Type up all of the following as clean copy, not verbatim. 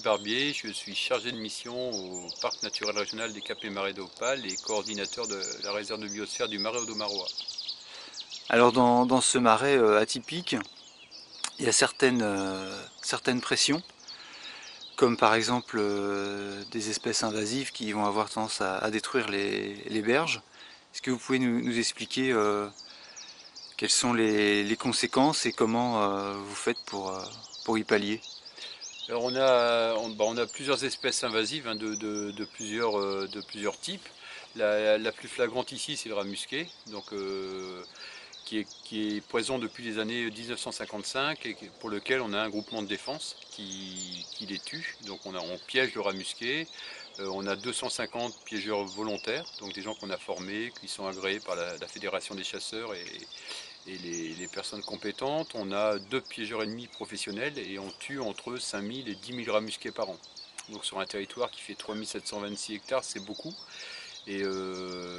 Philippe Barbier, je suis chargé de mission au Parc naturel régional des Caps et Marais d'Opale et coordinateur de la réserve de biosphère du Marais Audomarois. Alors dans ce marais atypique, il y a certaines pressions, comme par exemple des espèces invasives qui vont avoir tendance à détruire les berges. Est-ce que vous pouvez nous expliquer quelles sont les conséquences et comment vous faites pour y pallier? Alors on a plusieurs espèces invasives hein, de plusieurs types. La plus flagrante ici c'est le rat musqué, qui est présent depuis les années 1955 et pour lequel on a un groupement de défense qui les tue. Donc on piège le rat musqué. On a 250 piégeurs volontaires, donc des gens qu'on a formés, qui sont agréés par la Fédération des chasseurs et les personnes compétentes. On a 2 piégeurs et demi professionnels et on tue entre 5000 et 10 000 rats musqués par an. Donc sur un territoire qui fait 3726 hectares, c'est beaucoup. Et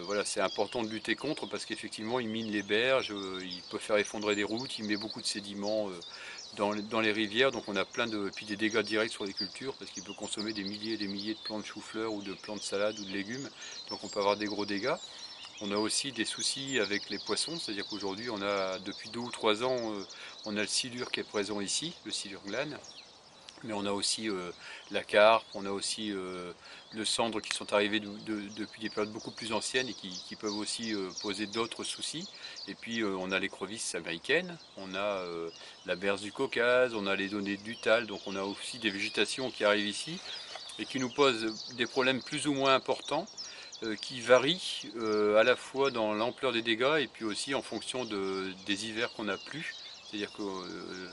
voilà, c'est important de lutter contre parce qu'effectivement, il mine les berges, il peut faire effondrer des routes, il met beaucoup de sédiments dans les rivières. Donc on a puis des dégâts directs sur les cultures parce qu'il peut consommer des milliers et des milliers de plants de chou-fleur ou de plants de salade ou de légumes. Donc on peut avoir des gros dégâts. On a aussi des soucis avec les poissons, c'est-à-dire qu'aujourd'hui, depuis 2 ou 3 ans, on a le silure qui est présent ici, le silure glane, mais on a aussi la carpe, on a aussi le cendre qui sont arrivés depuis des périodes beaucoup plus anciennes et qui peuvent aussi poser d'autres soucis. Et puis on a l'écrevisse américaine, on a la berce du Caucase, on a les données du Tal, donc on a aussi des végétations qui arrivent ici et qui nous posent des problèmes plus ou moins importants qui varient à la fois dans l'ampleur des dégâts et puis aussi en fonction des hivers qu'on n'a plus. C'est-à-dire que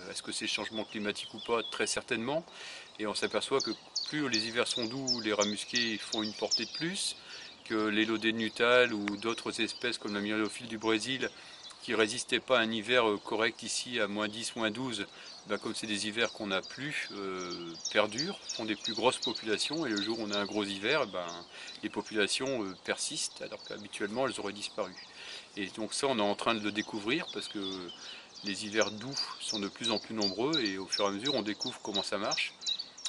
est-ce que c'est changement climatique ou pas? Très certainement. Et on s'aperçoit que plus les hivers sont doux, les rats musqués font une portée de plus, que les lodés de Nuttall ou d'autres espèces comme la myriadophile du Brésil qui ne résistaient pas à un hiver correct ici à -10, -12, ben comme c'est des hivers qu'on n'a plus, perdurent, font des plus grosses populations et le jour où on a un gros hiver, ben, les populations persistent alors qu'habituellement elles auraient disparu. Et donc ça on est en train de le découvrir parce que les hivers doux sont de plus en plus nombreux et au fur et à mesure on découvre comment ça marche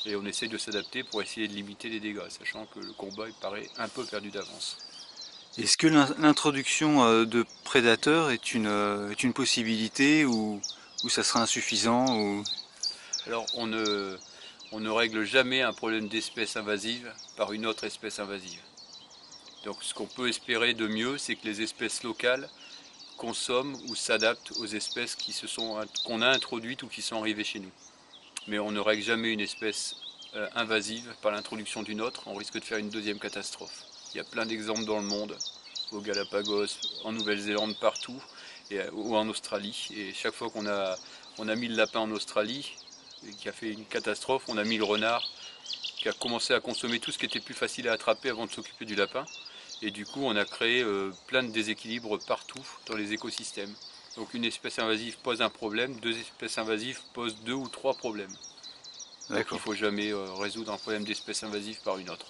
et on essaye de s'adapter pour essayer de limiter les dégâts, sachant que le combat il paraît un peu perdu d'avance. Est-ce que l'introduction de prédateurs est une possibilité ou ça sera insuffisant ou... Alors on ne règle jamais un problème d'espèce invasive par une autre espèce invasive. Donc ce qu'on peut espérer de mieux, c'est que les espèces locales consomment ou s'adaptent aux espèces qu'on a introduites ou qui sont arrivées chez nous. Mais on ne règle jamais une espèce invasive par l'introduction d'une autre, on risque de faire une deuxième catastrophe. Il y a plein d'exemples dans le monde, aux Galapagos, en Nouvelle-Zélande, partout, ou en Australie. Et chaque fois on a mis le lapin en Australie, qui a fait une catastrophe, on a mis le renard, qui a commencé à consommer tout ce qui était plus facile à attraper avant de s'occuper du lapin. Et du coup, on a créé plein de déséquilibres partout dans les écosystèmes. Donc une espèce invasive pose un problème, 2 espèces invasives posent 2 ou 3 problèmes. Donc il ne D'accord. faut jamais résoudre un problème d'espèce invasive par une autre.